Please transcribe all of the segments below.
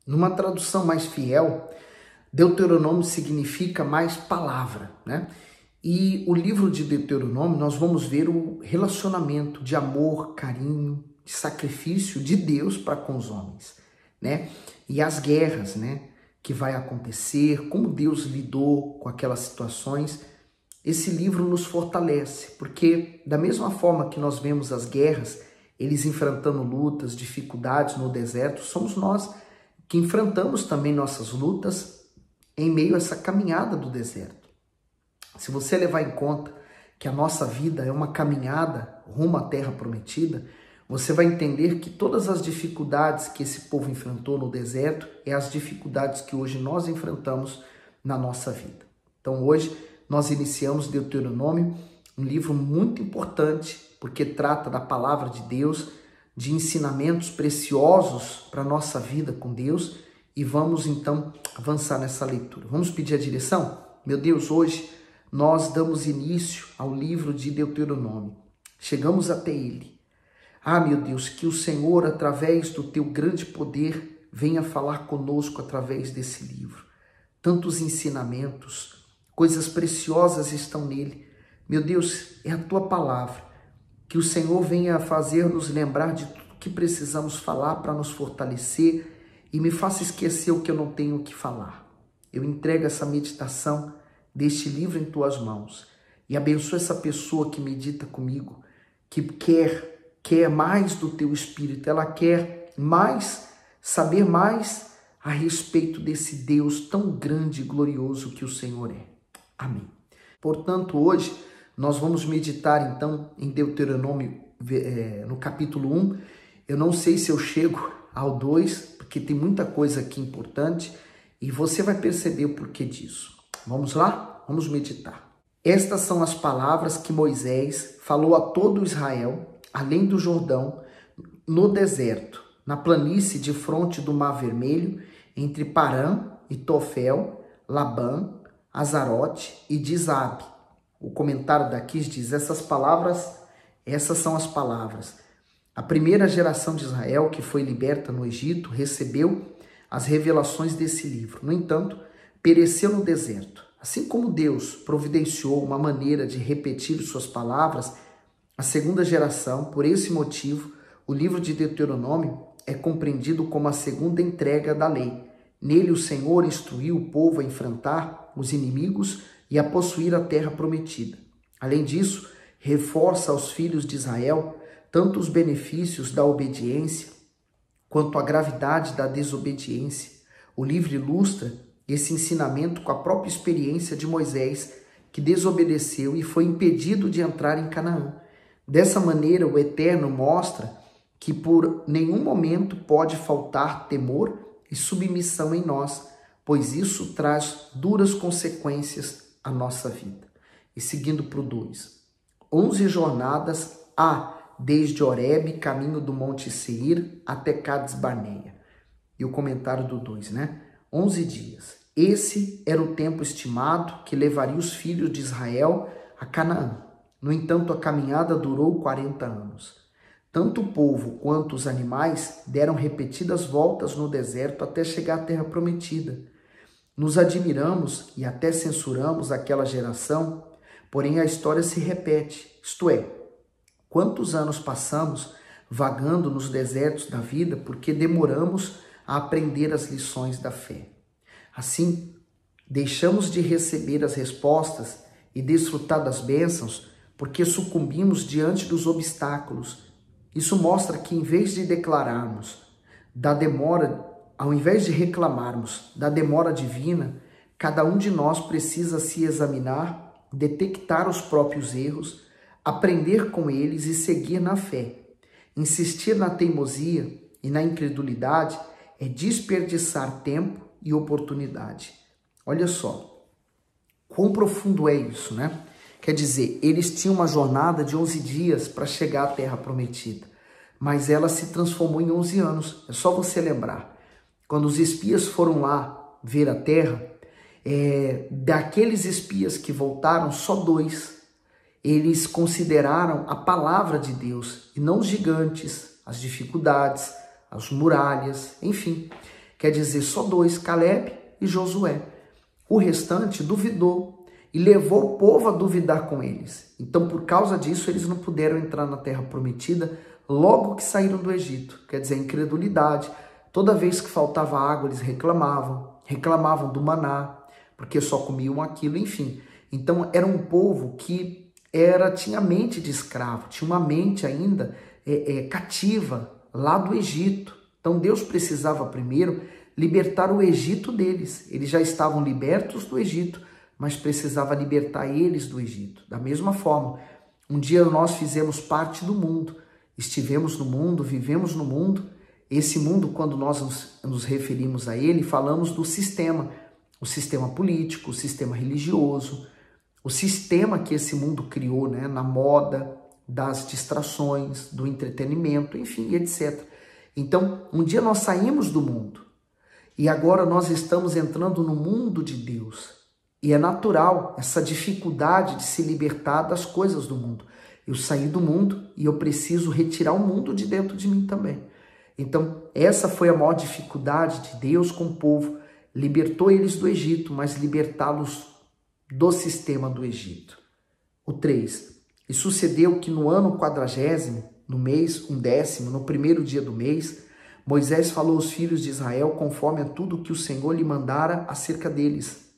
Numa tradução mais fiel, Deuteronômio significa mais palavra, né? E o livro de Deuteronômio, nós vamos ver o relacionamento de amor, carinho, de sacrifício de Deus para com os homens, né? E as guerras, né, que vai acontecer, como Deus lidou com aquelas situações. Esse livro nos fortalece, porque da mesma forma que nós vemos as guerras, eles enfrentando lutas, dificuldades no deserto, somos nós que enfrentamos também nossas lutas em meio a essa caminhada do deserto. Se você levar em conta que a nossa vida é uma caminhada rumo à terra prometida, você vai entender que todas as dificuldades que esse povo enfrentou no deserto é as dificuldades que hoje nós enfrentamos na nossa vida. Então hoje nós iniciamos Deuteronômio, um livro muito importante, porque trata da palavra de Deus, de ensinamentos preciosos para a nossa vida com Deus, e vamos então avançar nessa leitura. Vamos pedir a direção? Meu Deus, hoje nós damos início ao livro de Deuteronômio. Chegamos até ele. Ah, meu Deus, que o Senhor, através do teu grande poder, venha falar conosco através desse livro. Tantos ensinamentos, coisas preciosas estão nele. Meu Deus, é a tua palavra. Que o Senhor venha fazer-nos lembrar de tudo que precisamos falar para nos fortalecer e me faça esquecer o que eu não tenho que falar. Eu entrego essa meditação deste livro em tuas mãos e abençoa essa pessoa que medita comigo, que quer mais do teu Espírito, ela quer mais, saber mais a respeito desse Deus tão grande e glorioso que o Senhor é. Amém. Portanto, hoje nós vamos meditar então em Deuteronômio no capítulo 1. Eu não sei se eu chego ao 2, porque tem muita coisa aqui importante e você vai perceber o porquê disso. Vamos lá? Vamos meditar. Estas são as palavras que Moisés falou a todo Israel, além do Jordão, no deserto, na planície de fronte do Mar Vermelho, entre Parã e Tofel, Labã, Azarote e Dizabe. O comentário daqui diz, essas são as palavras. A primeira geração de Israel, que foi liberta no Egito, recebeu as revelações desse livro. No entanto, pereceu no deserto. Assim como Deus providenciou uma maneira de repetir suas palavras, a segunda geração, por esse motivo, o livro de Deuteronômio é compreendido como a segunda entrega da lei. Nele o Senhor instruiu o povo a enfrentar os inimigos e a possuir a terra prometida. Além disso, reforça aos filhos de Israel tanto os benefícios da obediência quanto a gravidade da desobediência. O livro ilustra esse ensinamento com a própria experiência de Moisés, que desobedeceu e foi impedido de entrar em Canaã. Dessa maneira, o Eterno mostra que por nenhum momento pode faltar temor e submissão em nós, pois isso traz duras consequências à nossa vida. E seguindo para o 2. 11 jornadas há desde Horebe, caminho do Monte Seir, até Cades Barneia. E o comentário do 2, né? 11 dias. Esse era o tempo estimado que levaria os filhos de Israel a Canaã. No entanto, a caminhada durou 40 anos. Tanto o povo quanto os animais deram repetidas voltas no deserto até chegar à terra prometida. Nos admiramos e até censuramos aquela geração, porém a história se repete, isto é, quantos anos passamos vagando nos desertos da vida porque demoramos a aprender as lições da fé. Assim, deixamos de receber as respostas e desfrutar das bênçãos porque sucumbimos diante dos obstáculos. Isso mostra que, em vez de declararmos da demora, ao invés de reclamarmos da demora divina, cada um de nós precisa se examinar, detectar os próprios erros, aprender com eles e seguir na fé. Insistir na teimosia e na incredulidade é desperdiçar tempo e oportunidade. Olha só, quão profundo é isso, né? Quer dizer, eles tinham uma jornada de 11 dias para chegar à terra prometida, mas ela se transformou em 11 anos. É só você lembrar. Quando os espias foram lá ver a terra, daqueles espias que voltaram, só 2, eles consideraram a palavra de Deus e não os gigantes, as dificuldades, as muralhas, enfim. Quer dizer, só dois, Caleb e Josué. O restante duvidou e levou o povo a duvidar com eles. Então, por causa disso, eles não puderam entrar na terra prometida logo que saíram do Egito. Quer dizer, incredulidade. Toda vez que faltava água, eles reclamavam do maná, porque só comiam aquilo, enfim. Então, era um povo que tinha mente de escravo, tinha uma mente ainda cativa lá do Egito. Então, Deus precisava primeiro libertar o Egito deles. Eles já estavam libertos do Egito, mas precisava libertar eles do Egito. Da mesma forma, um dia nós fizemos parte do mundo, estivemos no mundo, vivemos no mundo. Esse mundo, quando nós nos referimos a ele, falamos do sistema, o sistema político, o sistema religioso, o sistema que esse mundo criou, né, na moda, das distrações, do entretenimento, enfim, etc. Então, um dia nós saímos do mundo e agora nós estamos entrando no mundo de Deus. E é natural essa dificuldade de se libertar das coisas do mundo. Eu saí do mundo e eu preciso retirar o mundo de dentro de mim também. Então, essa foi a maior dificuldade de Deus com o povo. Libertou eles do Egito, mas libertá-los do sistema do Egito. O 3. E sucedeu que no ano 40º, no mês 10º, no primeiro dia do mês, Moisés falou aos filhos de Israel conforme a tudo que o Senhor lhe mandara acerca deles.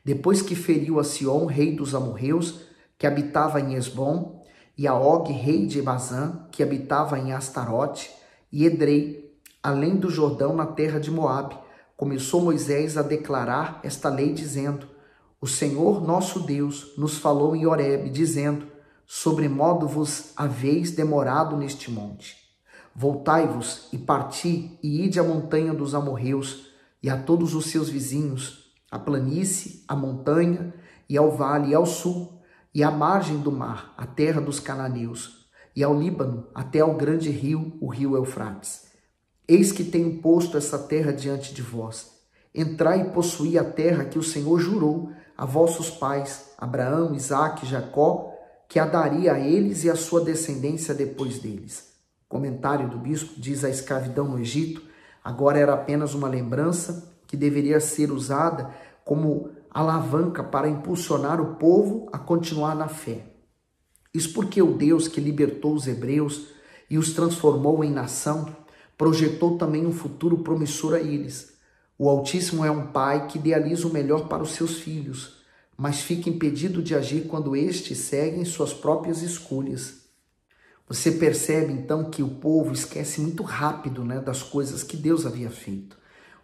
Depois que feriu a Sion, rei dos amorreus, que habitava em Esbom, e a Og, rei de Bazã, que habitava em Astarote, e Edrei, além do Jordão, na terra de Moabe, começou Moisés a declarar esta lei, dizendo: O Senhor nosso Deus nos falou em Horebe, dizendo: Sobremodo vos haveis demorado neste monte. Voltai-vos e parti, e ide à montanha dos amorreus, e a todos os seus vizinhos, a planície, a montanha, e ao vale, e ao sul, e à margem do mar, a terra dos cananeus, e ao Líbano, até ao grande rio, o rio Eufrates. Eis que tenho posto essa terra diante de vós. Entrai e possuí a terra que o Senhor jurou a vossos pais, Abraão, Isaque e Jacó, que a daria a eles e a sua descendência depois deles. O comentário do bispo diz: a escravidão no Egito agora era apenas uma lembrança que deveria ser usada como alavanca para impulsionar o povo a continuar na fé. Isso porque o Deus que libertou os hebreus e os transformou em nação, projetou também um futuro promissor a eles. O Altíssimo é um pai que idealiza o melhor para os seus filhos, mas fica impedido de agir quando estes seguem suas próprias escolhas. Você percebe então que o povo esquece muito rápido, né, das coisas que Deus havia feito.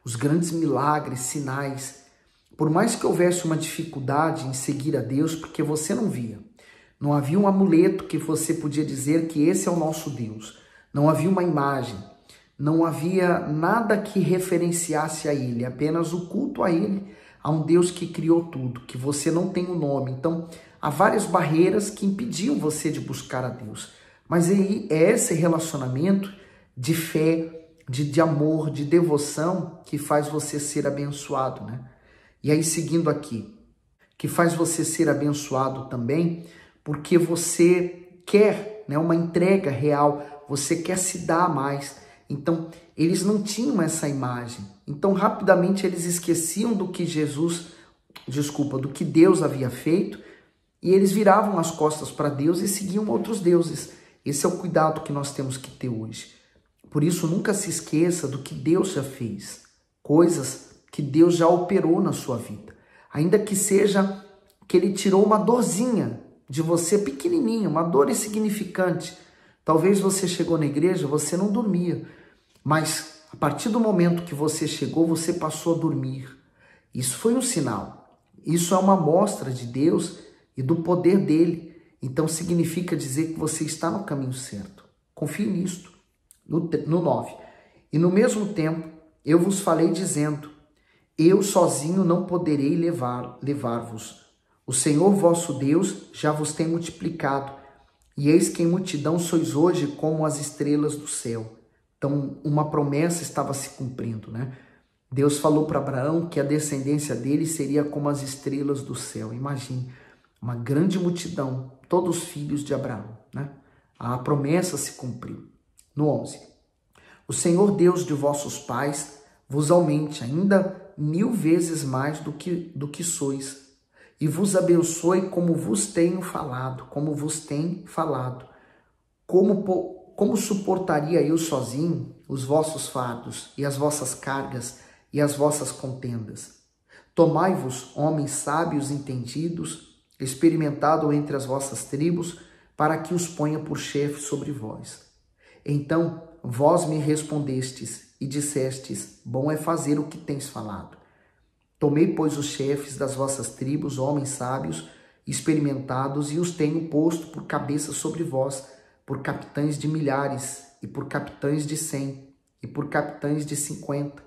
Os grandes milagres, sinais. Por mais que houvesse uma dificuldade em seguir a Deus, porque você não via. Não havia um amuleto que você podia dizer que esse é o nosso Deus. Não havia uma imagem. Não havia nada que referenciasse a Ele, apenas o culto a Ele, a um Deus que criou tudo, que você não tem o nome. Então, há várias barreiras que impediam você de buscar a Deus. Mas aí é esse relacionamento de fé, de amor, de devoção que faz você ser abençoado, né? E aí, seguindo aqui, que faz você ser abençoado também porque você quer, né, uma entrega real, você quer se dar mais. Então, eles não tinham essa imagem. Então, rapidamente, eles esqueciam do que do que Deus havia feito, e eles viravam as costas para Deus e seguiam outros deuses. Esse é o cuidado que nós temos que ter hoje. Por isso, nunca se esqueça do que Deus já fez, coisas que Deus já operou na sua vida. Ainda que seja que Ele tirou uma dorzinha de você pequenininha, uma dor insignificante. Talvez você chegou na igreja, você não dormia, mas a partir do momento que você chegou, você passou a dormir. Isso foi um sinal. Isso é uma amostra de Deus e do poder dele. Então significa dizer que você está no caminho certo. Confie nisto. No 9. E no mesmo tempo, eu vos falei dizendo: eu sozinho não poderei levar-vos. O Senhor vosso Deus já vos tem multiplicado, e eis que em multidão sois hoje como as estrelas do céu. Então, uma promessa estava se cumprindo, né? Deus falou para Abraão que a descendência dele seria como as estrelas do céu. Imagine, uma grande multidão, todos filhos de Abraão, né? A promessa se cumpriu. No 11. O Senhor Deus de vossos pais vos aumente ainda 1000 vezes mais do que sois, e vos abençoe como vos tenho falado, Como suportaria eu sozinho os vossos fardos e as vossas cargas e as vossas contendas? Tomai-vos, homens sábios entendidos, experimentado entre as vossas tribos, para que os ponha por chefe sobre vós. Então vós me respondestes e dissestes: bom é fazer o que tens falado. Tomei, pois, os chefes das vossas tribos, homens sábios, experimentados, e os tenho posto por cabeça sobre vós, por capitães de milhares, e por capitães de 100, e por capitães de 50,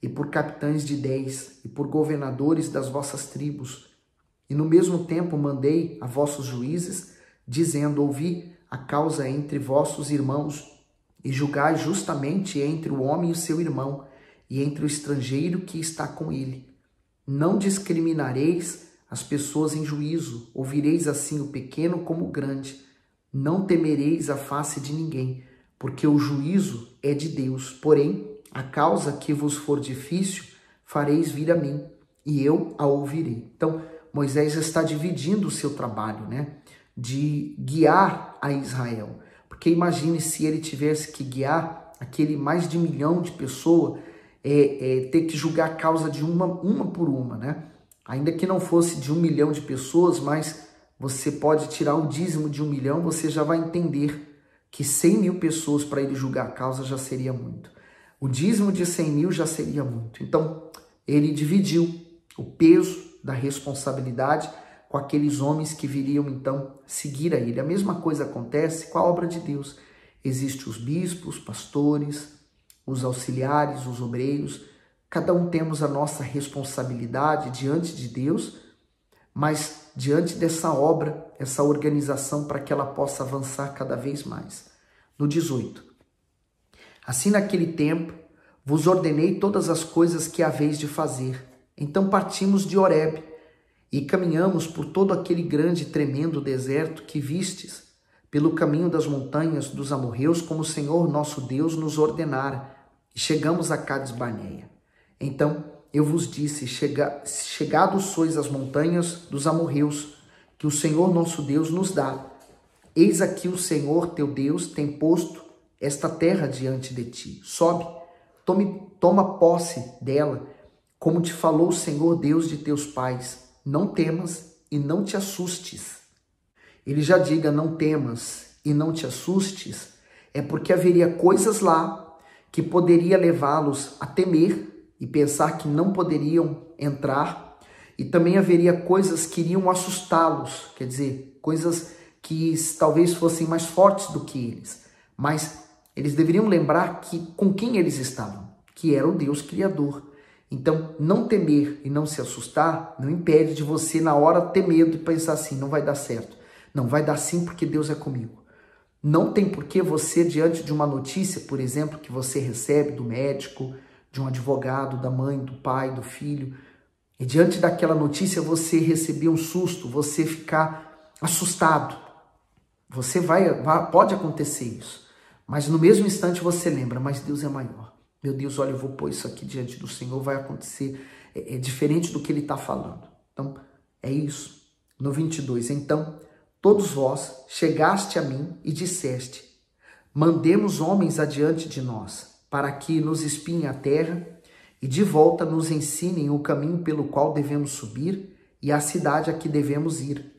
e por capitães de 10, e por governadores das vossas tribos. E no mesmo tempo mandei a vossos juízes, dizendo: ouvi a causa entre vossos irmãos, e julgai justamente entre o homem e o seu irmão, e entre o estrangeiro que está com ele. Não discriminareis as pessoas em juízo, ouvireis assim o pequeno como o grande. Não temereis a face de ninguém, porque o juízo é de Deus. Porém, a causa que vos for difícil, fareis vir a mim, e eu a ouvirei. Então, Moisés está dividindo o seu trabalho, de guiar a Israel. Porque imagine se ele tivesse que guiar aquele mais de 1 milhão de pessoas, ter que julgar a causa de uma por uma, Ainda que não fosse de 1 milhão de pessoas, mas você pode tirar o dízimo de 1 milhão, você já vai entender que 100 mil pessoas para ele julgar a causa já seria muito. O dízimo de 100 mil já seria muito. Então, ele dividiu o peso da responsabilidade com aqueles homens que viriam, então, seguir a ele. A mesma coisa acontece com a obra de Deus. Existem os bispos, pastores, os auxiliares, os obreiros. Cada um temos a nossa responsabilidade diante de Deus, mas diante dessa obra, essa organização, para que ela possa avançar cada vez mais. No 18. Assim naquele tempo, vos ordenei todas as coisas que haveis de fazer. Então partimos de Horebe e caminhamos por todo aquele grande e tremendo deserto que vistes, pelo caminho das montanhas dos amorreus, como o Senhor nosso Deus nos ordenara, e chegamos a Cades Barneia. Então eu vos disse: chegados sois às montanhas dos amorreus, que o Senhor nosso Deus nos dá. Eis aqui o Senhor teu Deus tem posto esta terra diante de ti. Sobe, toma posse dela, como te falou o Senhor Deus de teus pais. Não temas e não te assustes. Ele já diga: não temas e não te assustes, é porque haveria coisas lá que poderia levá-los a temer e pensar que não poderiam entrar, e também haveria coisas que iriam assustá-los, quer dizer, coisas que talvez fossem mais fortes do que eles, mas eles deveriam lembrar com quem eles estavam, que era o Deus Criador. Então, não temer e não se assustar não impede de você, na hora, ter medo e pensar assim: não vai dar certo. Não vai dar sim, porque Deus é comigo. Não tem por que você, diante de uma notícia, por exemplo, que você recebe do médico, de um advogado, da mãe, do pai, do filho, e diante daquela notícia você receber um susto, você ficar assustado. Pode acontecer isso, mas no mesmo instante você lembra: mas Deus é maior. Meu Deus, olha, eu vou pôr isso aqui diante do Senhor, vai acontecer. É diferente do que ele está falando. Então, é isso. No 22, então, todos vós chegaste a mim e disseste: mandemos homens adiante de nós, para que nos espiem a terra e de volta nos ensinem o caminho pelo qual devemos subir e a cidade a que devemos ir.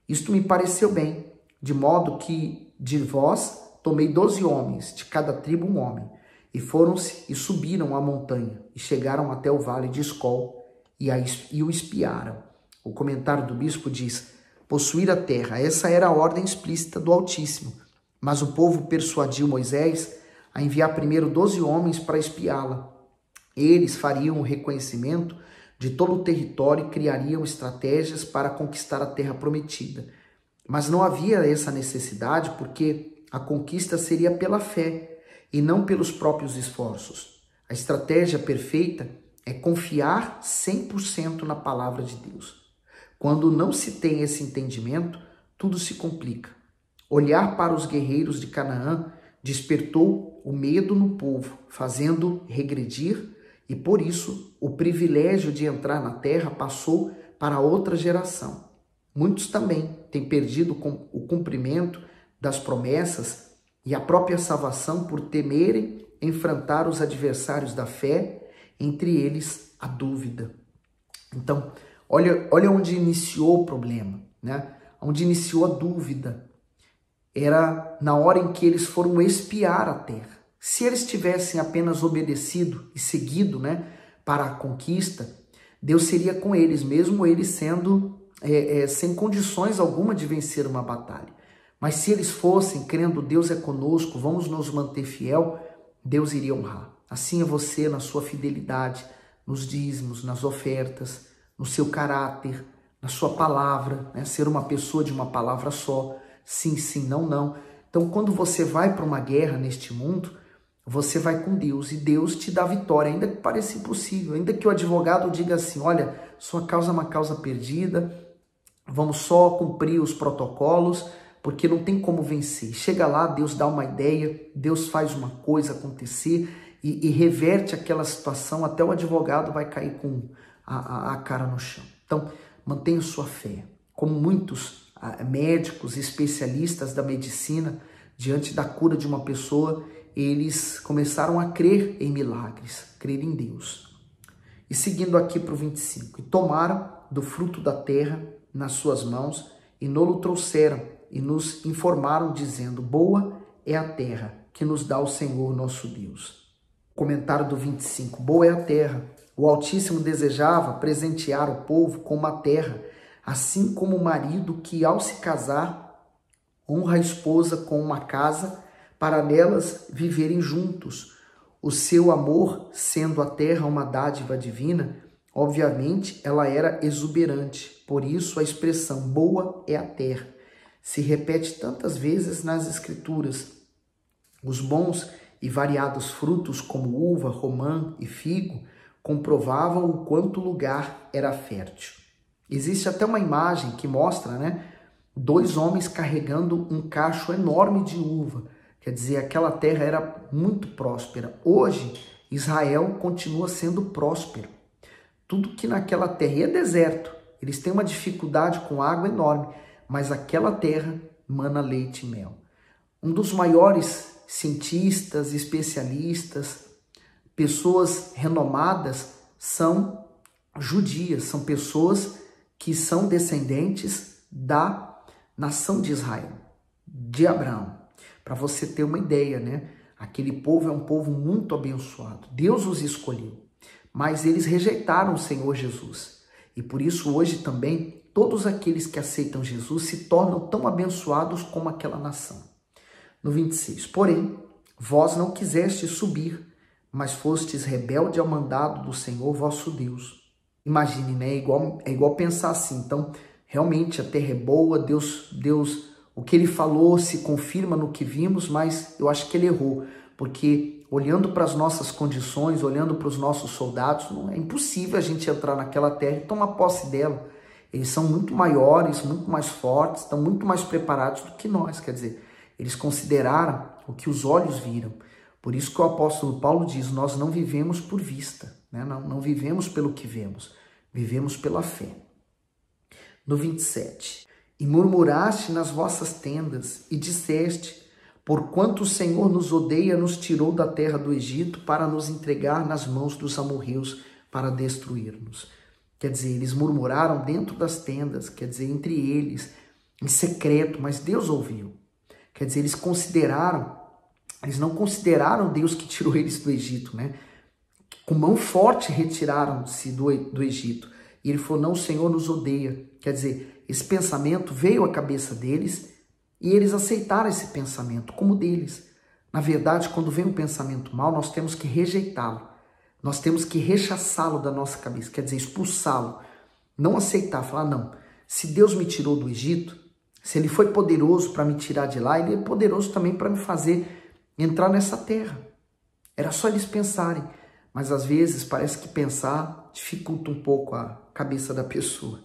Isto me pareceu bem, de modo que de vós tomei 12 homens, de cada tribo um homem, e foram-se e subiram a montanha, e chegaram até o vale de Escol, e o espiaram. O comentário do bispo diz: possuir a terra, essa era a ordem explícita do Altíssimo, mas o povo persuadiu Moisés a enviar primeiro 12 homens para espiá-la. Eles fariam o reconhecimento de todo o território e criariam estratégias para conquistar a terra prometida. Mas não havia essa necessidade, porque a conquista seria pela fé e não pelos próprios esforços. A estratégia perfeita é confiar 100% na palavra de Deus. Quando não se tem esse entendimento, tudo se complica. Olhar para os guerreiros de Canaã despertou o medo no povo, fazendo regredir E por isso, o privilégio de entrar na terra passou para outra geração. Muitos também têm perdido o cumprimento das promessas e a própria salvação por temerem enfrentar os adversários da fé, entre eles a dúvida. Então, olha onde iniciou o problema, né? Onde iniciou a dúvida. Era na hora em que eles foram espiar a terra. Se eles tivessem apenas obedecido e seguido, né, para a conquista, Deus seria com eles, mesmo eles sendo sem condições alguma de vencer uma batalha. Mas se eles fossem, crendo Deus é conosco, vamos nos manter fiel, Deus iria honrar. Assim é você na sua fidelidade, nos dízimos, nas ofertas, no seu caráter, na sua palavra, né? Ser uma pessoa de uma palavra só, sim, sim, não, não. Então, quando você vai para uma guerra neste mundo, você vai com Deus e Deus te dá vitória, ainda que pareça impossível, ainda que o advogado diga assim, olha, sua causa é uma causa perdida, vamos só cumprir os protocolos, porque não tem como vencer. Chega lá, Deus dá uma ideia, Deus faz uma coisa acontecer e reverte aquela situação, até o advogado vai cair com a cara no chão. Então, mantenha sua fé. Como muitos médicos, especialistas da medicina, diante da cura de uma pessoa, eles começaram a crer em milagres, crer em Deus. E seguindo aqui para o 25, e tomaram do fruto da terra nas suas mãos e nolo trouxeram e nos informaram dizendo, boa é a terra que nos dá o Senhor nosso Deus. Comentário do 25, boa é a terra. O Altíssimo desejava presentear o povo com uma terra, assim como o marido que ao se casar honra a esposa com uma casa para nelas viverem juntos. O seu amor, sendo a terra uma dádiva divina, obviamente ela era exuberante. Por isso a expressão boa é a terra se repete tantas vezes nas Escrituras. Os bons e variados frutos como uva, romã e figo comprovavam o quanto o lugar era fértil. Existe até uma imagem que mostra, né, dois homens carregando um cacho enorme de uva. Quer dizer, aquela terra era muito próspera. Hoje, Israel continua sendo próspero. Tudo que naquela terra é deserto. Eles têm uma dificuldade com água enorme, mas aquela terra mana leite e mel. Um dos maiores cientistas, especialistas, pessoas renomadas são judias, são pessoas que são descendentes da nação de Israel, de Abraão. Para você ter uma ideia, né? Aquele povo é um povo muito abençoado. Deus os escolheu, mas eles rejeitaram o Senhor Jesus. E por isso hoje também todos aqueles que aceitam Jesus se tornam tão abençoados como aquela nação. No 26, porém, vós não quisestes subir, mas fostes rebelde ao mandado do Senhor vosso Deus. Imagine, né? É igual pensar assim. Então, realmente a terra é boa, Deus, o que ele falou se confirma no que vimos, mas eu acho que ele errou, porque olhando para as nossas condições, olhando para os nossos soldados, não é impossível a gente entrar naquela terra e tomar posse dela. Eles são muito maiores, muito mais fortes, estão muito mais preparados do que nós, quer dizer, eles consideraram o que os olhos viram. Por isso que o apóstolo Paulo diz, nós não vivemos por vista, né? Não vivemos pelo que vemos, vivemos pela fé. No 27, e murmuraste nas vossas tendas e disseste, porquanto o Senhor nos odeia, nos tirou da terra do Egito para nos entregar nas mãos dos amorreus para destruir-nos. Quer dizer, eles murmuraram dentro das tendas, quer dizer, entre eles, em secreto, mas Deus ouviu. Quer dizer, eles não consideraram Deus que tirou eles do Egito, né? Com mão forte retiraram-se do Egito. E ele falou, não, o Senhor nos odeia. Quer dizer, esse pensamento veio à cabeça deles e eles aceitaram esse pensamento como deles. Na verdade, quando vem um pensamento mau, nós temos que rejeitá-lo. Nós temos que rechaçá-lo da nossa cabeça, quer dizer, expulsá-lo. Não aceitar, falar, não, se Deus me tirou do Egito, se ele foi poderoso para me tirar de lá, ele é poderoso também para me fazer entrar nessa terra. Era só eles pensarem. Mas às vezes parece que pensar dificulta um pouco a cabeça da pessoa.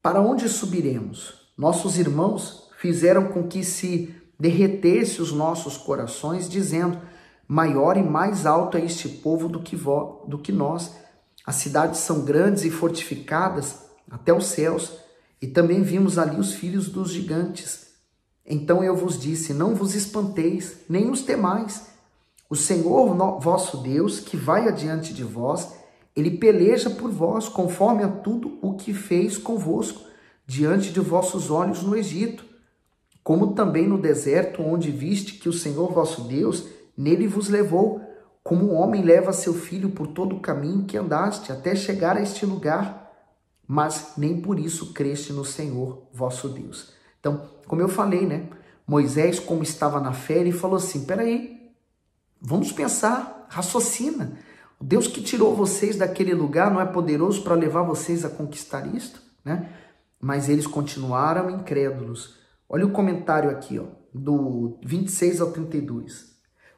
Para onde subiremos? Nossos irmãos fizeram com que se derretesse os nossos corações, dizendo, Maior e mais alto é este povo do que nós. As cidades são grandes e fortificadas até os céus, e também vimos ali os filhos dos gigantes. Então eu vos disse, não vos espanteis, nem os temais. O Senhor vosso Deus, que vai adiante de vós, ele peleja por vós, conforme a tudo o que fez convosco, diante de vossos olhos no Egito, como também no deserto, onde viste que o Senhor vosso Deus nele vos levou, como um homem leva seu filho por todo o caminho que andaste, até chegar a este lugar. Mas nem por isso creste no Senhor vosso Deus. Então, como eu falei, né? Moisés, como estava na fé, ele falou assim, peraí, vamos pensar, raciocina. O Deus que tirou vocês daquele lugar não é poderoso para levar vocês a conquistar isto, né? Mas eles continuaram incrédulos. Olha o comentário aqui, ó, do 26 ao 32.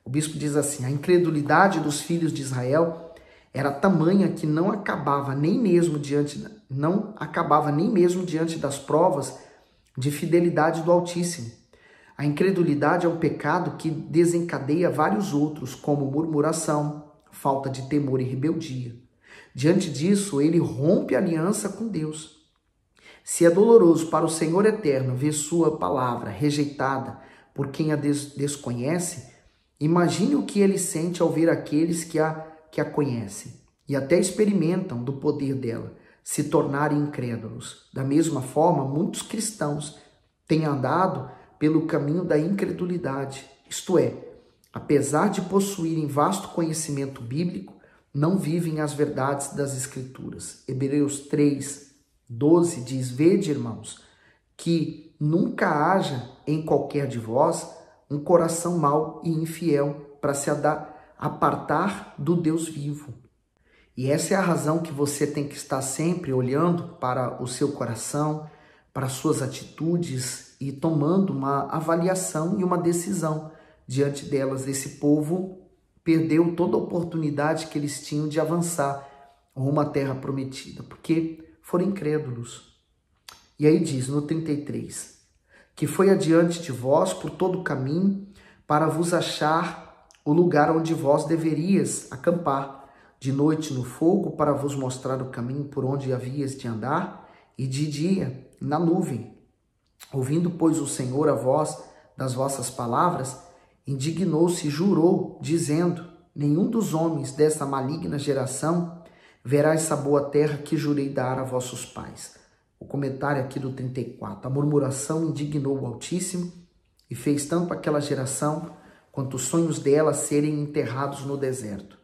O bispo diz assim, a incredulidade dos filhos de Israel era tamanha que não acabava nem mesmo diante das provas de fidelidade do Altíssimo. A incredulidade é um pecado que desencadeia vários outros, como murmuração, falta de temor e rebeldia. Diante disso, ele rompe a aliança com Deus. Se é doloroso para o Senhor eterno ver sua palavra rejeitada por quem a desconhece, imagine o que ele sente ao ver aqueles que a conhecem e até experimentam do poder dela se tornarem incrédulos. Da mesma forma, muitos cristãos têm andado pelo caminho da incredulidade, isto é, apesar de possuírem vasto conhecimento bíblico, não vivem as verdades das Escrituras. Hebreus 3:12 diz, vede, irmãos, que nunca haja em qualquer de vós um coração mau e infiel para se apartar do Deus vivo. E essa é a razão que você tem que estar sempre olhando para o seu coração, para suas atitudes e tomando uma avaliação e uma decisão diante delas. Esse povo perdeu toda a oportunidade que eles tinham de avançar rumo à terra prometida, porque foram incrédulos. E aí diz no 33, que foi adiante de vós por todo o caminho para vos achar o lugar onde vós deverias acampar, de noite no fogo para vos mostrar o caminho por onde havias de andar, e de dia na nuvem. Ouvindo, pois, o Senhor a voz das vossas palavras, indignou-se e jurou, dizendo, nenhum dos homens dessa maligna geração verá essa boa terra que jurei dar a vossos pais. O comentário aqui do 34, a murmuração indignou o Altíssimo e fez tanto aquela geração quanto os sonhos dela serem enterrados no deserto.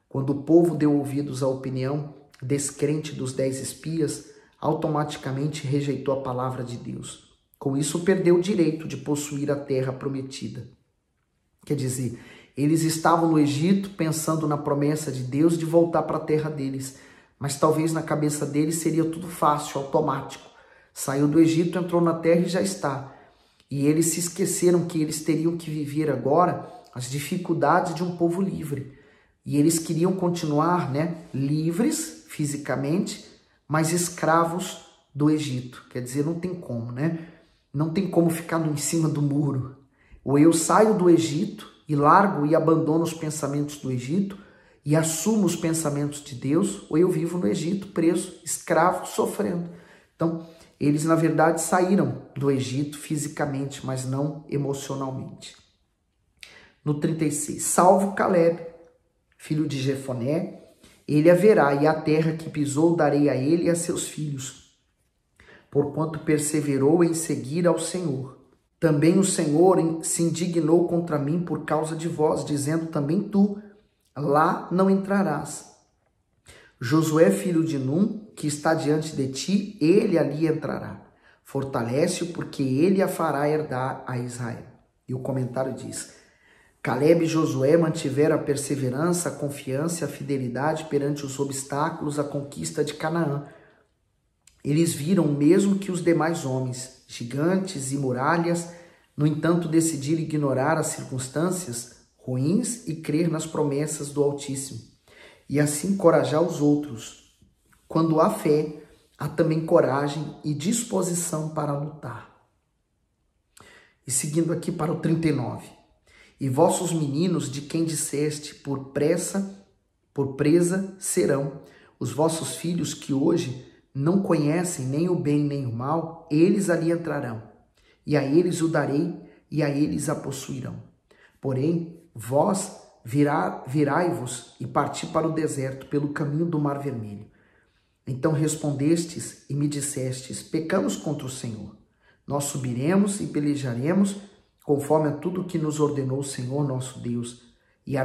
Quando o povo deu ouvidos à opinião descrente dos 10 espias, automaticamente rejeitou a palavra de Deus. Com isso, perdeu o direito de possuir a terra prometida. Quer dizer, eles estavam no Egito pensando na promessa de Deus de voltar para a terra deles, mas talvez na cabeça deles seria tudo fácil, automático. Saiu do Egito, entrou na terra e já está. E eles se esqueceram que eles teriam que viver agora as dificuldades de um povo livre. E eles queriam continuar, livres fisicamente, mas escravos do Egito. Quer dizer, não tem como, Não tem como ficar em cima do muro. Ou eu saio do Egito e largo e abandono os pensamentos do Egito e assumo os pensamentos de Deus, ou eu vivo no Egito preso, escravo, sofrendo. Então, eles na verdade saíram do Egito fisicamente, mas não emocionalmente. No 36, salvo Caleb, filho de Jefoné, ele haverá, e a terra que pisou darei a ele e a seus filhos, porquanto perseverou em seguir ao Senhor. Também o Senhor se indignou contra mim por causa de vós, dizendo também tu, lá não entrarás. Josué, filho de Num, que está diante de ti, ele ali entrará. Fortalece-o, porque ele a fará herdar a Israel. E o comentário diz, Caleb e Josué mantiveram a perseverança, a confiança e a fidelidade perante os obstáculos à conquista de Canaã. Eles viram o mesmo que os demais homens, gigantes e muralhas, no entanto decidiram ignorar as circunstâncias ruins e crer nas promessas do Altíssimo, e assim encorajar os outros. Quando há fé, há também coragem e disposição para lutar. E seguindo aqui para o 39. E vossos meninos, de quem disseste, por presa serão. Os vossos filhos que hoje não conhecem nem o bem nem o mal, eles ali entrarão. E a eles o darei, e a eles a possuirão. Porém, vós virai-vos e parti para o deserto, pelo caminho do Mar Vermelho. Então respondestes e me dissestes, pecamos contra o Senhor. Nós subiremos e pelejaremos, conforme a tudo que nos ordenou o Senhor nosso Deus, e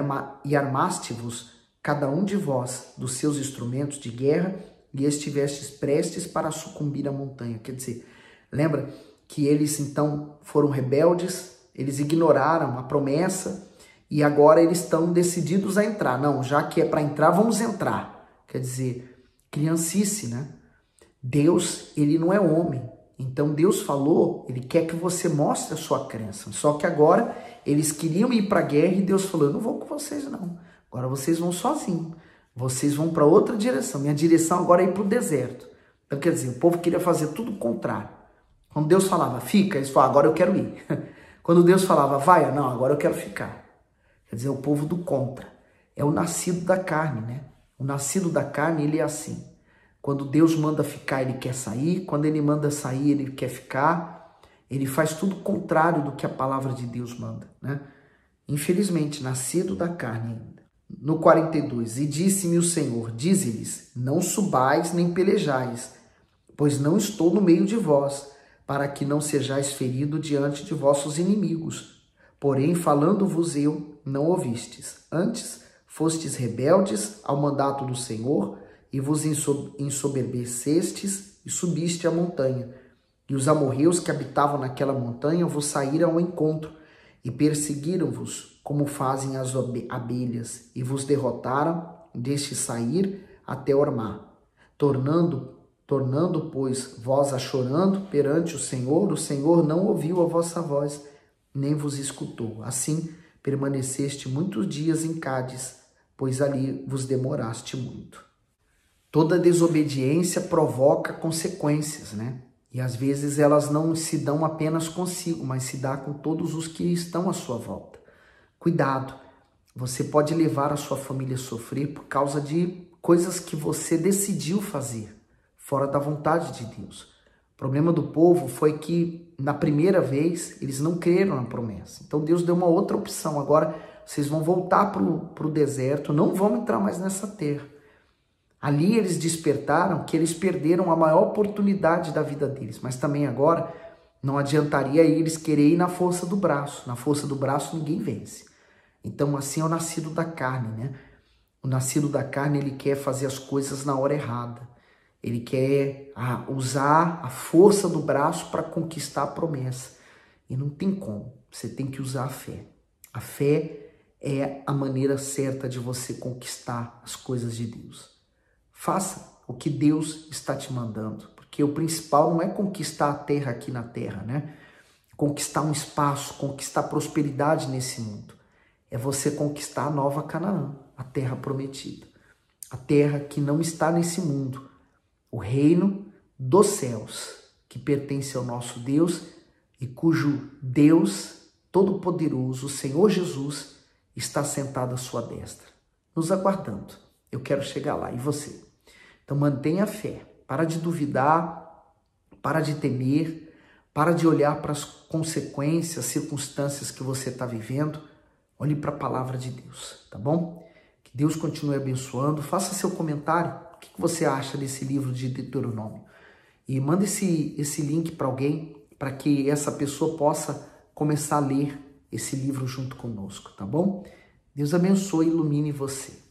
armaste-vos, cada um de vós, dos seus instrumentos de guerra, e estivestes prestes para sucumbir à montanha. Quer dizer, lembra que eles então foram rebeldes, eles ignoraram a promessa, e agora eles estão decididos a entrar. Não, já que é para entrar, vamos entrar. Quer dizer, criancice, né? Deus, ele não é homem. Então Deus falou, ele quer que você mostre a sua crença. Só que agora eles queriam ir para a guerra e Deus falou, eu não vou com vocês não. Agora vocês vão sozinhos. Vocês vão para outra direção. Minha direção agora é ir para o deserto. Então quer dizer, o povo queria fazer tudo o contrário. Quando Deus falava, fica, eles falavam, agora eu quero ir. Quando Deus falava, vai, não, agora eu quero ficar. Quer dizer, o povo do contra. É o nascido da carne, né? O nascido da carne, ele é assim. Quando Deus manda ficar, ele quer sair. Quando ele manda sair, ele quer ficar. Ele faz tudo contrário do que a palavra de Deus manda, né? Infelizmente, nascido da carne ainda. No 42, e disse-me o Senhor, dize-lhes, não subais nem pelejais, pois não estou no meio de vós, para que não sejais ferido diante de vossos inimigos. Porém, falando-vos eu, não ouvistes. Antes, fostes rebeldes ao mandato do Senhor, e vos ensoberbecestes e subiste a montanha. E os amorreus que habitavam naquela montanha vos saíram ao encontro, e perseguiram-vos, como fazem as abelhas, e vos derrotaram, deste sair até Ormá. Tornando, pois, vós a chorando perante o Senhor não ouviu a vossa voz, nem vos escutou. Assim, permaneceste muitos dias em Cádiz, pois ali vos demoraste muito. Toda desobediência provoca consequências, né? E às vezes elas não se dão apenas consigo, mas se dá com todos os que estão à sua volta. Cuidado, você pode levar a sua família a sofrer por causa de coisas que você decidiu fazer, fora da vontade de Deus. O problema do povo foi que, na primeira vez, eles não creram na promessa. Então Deus deu uma outra opção. Agora vocês vão voltar para o deserto, não vão entrar mais nessa terra. Ali eles despertaram que eles perderam a maior oportunidade da vida deles. Mas também agora não adiantaria eles querer ir na força do braço. Na força do braço ninguém vence. Então assim é o nascido da carne, né? O nascido da carne, ele quer fazer as coisas na hora errada. Ele quer usar a força do braço para conquistar a promessa. E não tem como. Você tem que usar a fé. A fé é a maneira certa de você conquistar as coisas de Deus. Faça o que Deus está te mandando, porque o principal não é conquistar a terra aqui na terra, né? Conquistar um espaço, conquistar prosperidade nesse mundo. É você conquistar a nova Canaã, a terra prometida. A terra que não está nesse mundo. O reino dos céus, que pertence ao nosso Deus e cujo Deus Todo-Poderoso, o Senhor Jesus, está sentado à sua destra, nos aguardando. Eu quero chegar lá, e você? Então mantenha a fé, para de duvidar, para de temer, para de olhar para as consequências, circunstâncias que você está vivendo. Olhe para a palavra de Deus, tá bom? Que Deus continue abençoando. Faça seu comentário. O que você acha desse livro de Deuteronômio? E manda esse link para alguém, para que essa pessoa possa começar a ler esse livro junto conosco, tá bom? Deus abençoe e ilumine você.